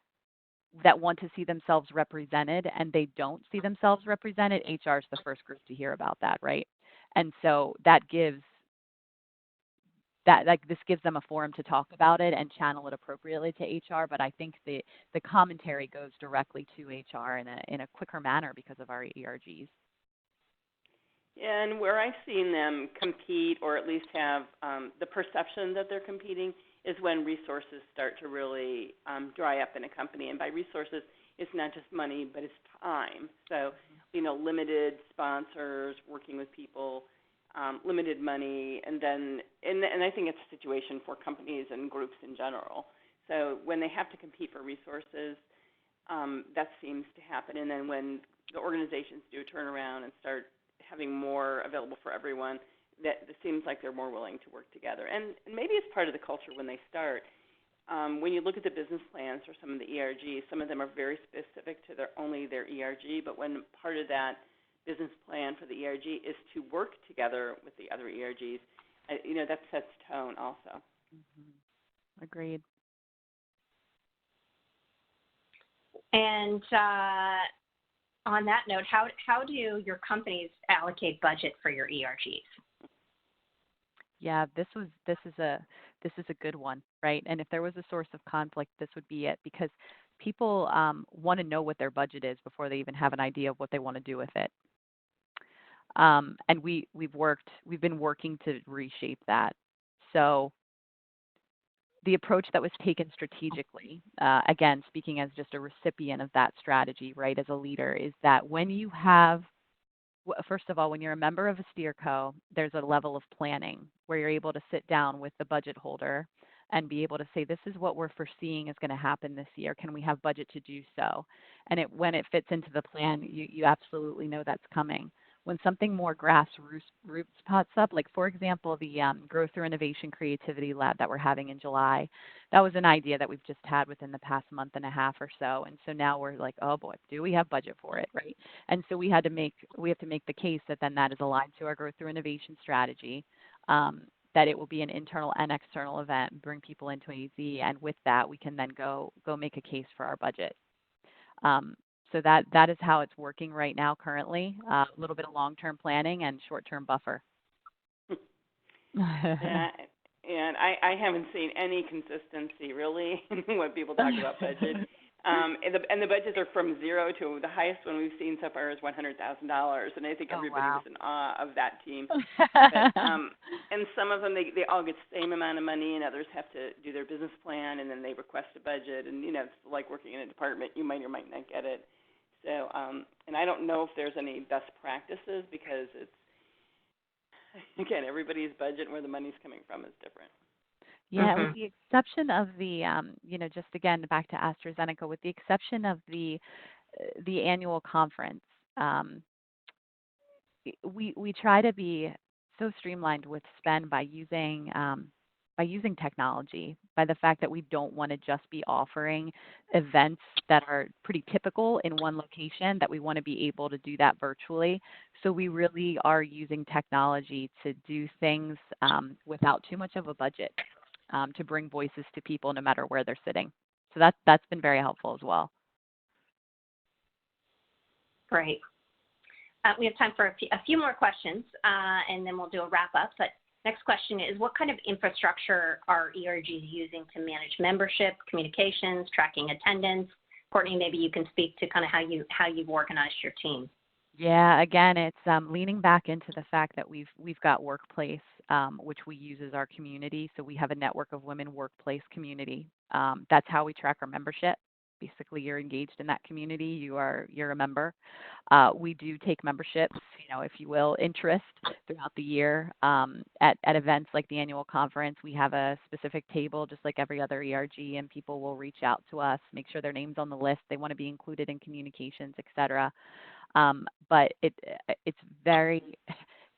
themselves represented and they don't see themselves represented, HR is the first group to hear about that, right? And so this gives them a forum to talk about it and channel it appropriately to HR. But I think the commentary goes directly to HR in a quicker manner because of our ERGs. Yeah, and where I've seen them compete, or at least have the perception that they're competing, is when resources start to really dry up in a company. And by resources, it's not just money, but it's time. So, limited sponsors, working with people, limited money, and I think it's a situation for companies and groups in general. So when they have to compete for resources, that seems to happen. And then when the organizations do turn around and start having more available for everyone, that it seems like they're more willing to work together. And maybe it's part of the culture when they start. When you look at the business plans for some of the ERGs, some of them are very specific to only their ERG, but when part of that business plan for the ERG is to work together with the other ERGs, that sets tone also. Mm-hmm. Agreed. And on that note, how do your companies allocate budget for your ERGs? Yeah, this is a good one, right? And if there was a source of conflict, this would be it, because people want to know what their budget is before they even have an idea of what they want to do with it. And we've been working to reshape that. So the approach that was taken strategically, again, speaking as just a recipient of that strategy, right, as a leader, is that when you have, first of all, when you're a member of a SteerCo, there's a level of planning where you're able to sit down with the budget holder and be able to say, this is what we're foreseeing is going to happen this year. Can we have budget to do so? And when it fits into the plan, you absolutely know that's coming. When something more grassroots pops up, like, for example, the Growth Through Innovation Creativity Lab that we're having in July, that was an idea that we've just had within the past month and a half or so. And so now we're like, oh boy, do we have budget for it, right? And so we have to make the case that then that is aligned to our Growth Through Innovation strategy, that it will be an internal and external event, bring people into AZ, and with that, we can then go make a case for our budget. So that is how it's working right now currently, a little bit of long-term planning and short-term buffer. Yeah, and I haven't seen any consistency, really, when people talk about budget. And the budgets are from zero to the highest one we've seen so far is $100,000, and I think everybody was in awe of that team. But, and some of them, they all get the same amount of money, and others have to do their business plan, and then they request a budget. And, it's like working in a department. You might or might not get it. So, and I don't know if there's any best practices, because it's, again, everybody's budget and where the money's coming from is different. Yeah, with the exception of the, just again, back to AstraZeneca, with the exception of the annual conference, we try to be so streamlined with spend by using technology, by the fact that we don't want to just be offering events that are pretty typical in one location, that we want to be able to do that virtually. So we really are using technology to do things without too much of a budget, to bring voices to people no matter where they're sitting. So that's been very helpful as well. Great. we have time for a few more questions, and then we'll do a wrap up. But next question is, what kind of infrastructure are ERGs using to manage membership, communications, tracking attendance? Courtney, maybe you can speak to kind of how you've organized your team. Yeah, again, it's leaning back into the fact that we've got Workplace, which we use as our community. So we have a network of women workplace community. That's how we track our membership. Basically, you're engaged in that community. You're a member. We do take memberships, if you will, interest throughout the year. At events like the annual conference, we have a specific table, just like every other ERG, and people will reach out to us, make sure their name's on the list. They want to be included in communications, et cetera. But it's very,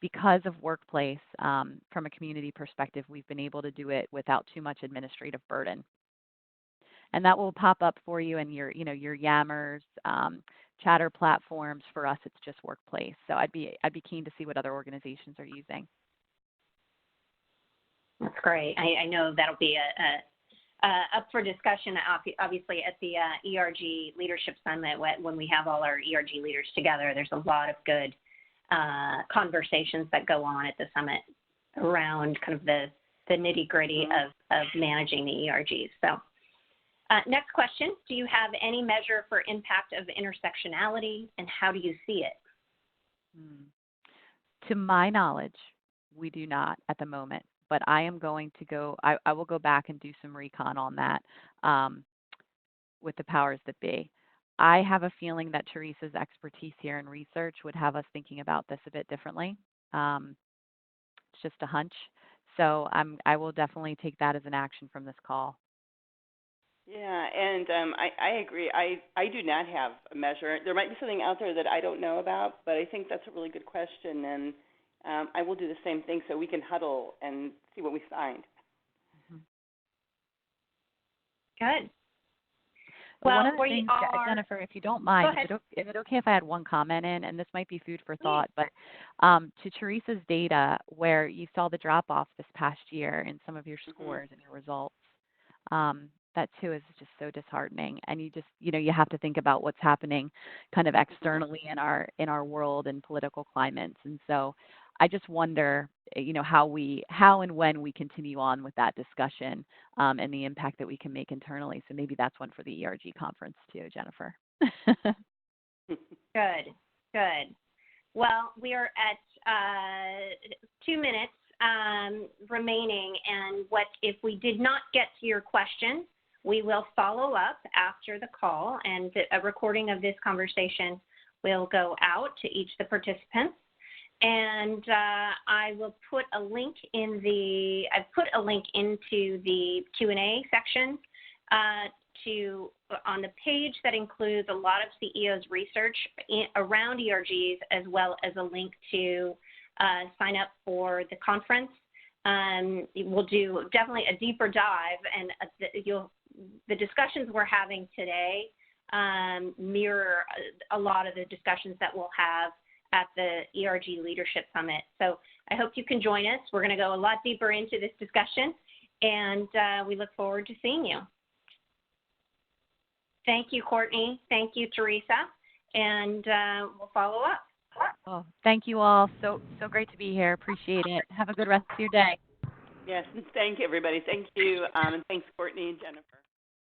because of Workplace, from a community perspective, we've been able to do it without too much administrative burden. And that will pop up for you in your Yammers, Chatter platforms. For us, it's just Workplace. So I'd be keen to see what other organizations are using. That's great. I know that'll be up for discussion, obviously, at the ERG Leadership Summit when we have all our ERG leaders together. There's a lot of good conversations that go on at the summit around kind of the nitty-gritty of managing the ERGs. So next question, do you have any measure for impact of intersectionality, and how do you see it? To my knowledge, we do not at the moment. But I am going to I will go back and do some recon on that with the powers that be. I have a feeling that Teresa's expertise here in research would have us thinking about this a bit differently. It's just a hunch. So I will definitely take that as an action from this call. Yeah, and I agree. I do not have a measure. There might be something out there that I don't know about, but I think that's a really good question, and I will do the same thing so we can huddle and see what we find. Good. Well, one of the things, Jennifer, if you don't mind, is it okay if I add one comment in? And this might be food for thought, but to Teresa's data, where you saw the drop-off this past year in some of your scores and your results, that too is just so disheartening. And you just, you have to think about what's happening kind of externally in our world and political climates. And so I just wonder, how and when we continue on with that discussion and the impact that we can make internally. So maybe that's one for the ERG conference too, Jennifer. Good. Well, we are at 2 minutes remaining, and if we did not get to your question, we will follow up after the call, and a recording of this conversation will go out to each of the participants. And I will put a link into the Q&A section on the page that includes a lot of CEOs' research around ERGs, as well as a link to sign up for the conference. We'll do definitely a deeper dive, and the discussions we're having today mirror a lot of the discussions that we'll have at the ERG Leadership Summit. So I hope you can join us. We're going to go a lot deeper into this discussion, and we look forward to seeing you. Thank you, Courtney. Thank you, Teresa, and we'll follow up. Oh, thank you all. So great to be here. Appreciate it. Have a good rest of your day. Yes, thank you, everybody. Thank you, and thanks, Courtney and Jennifer.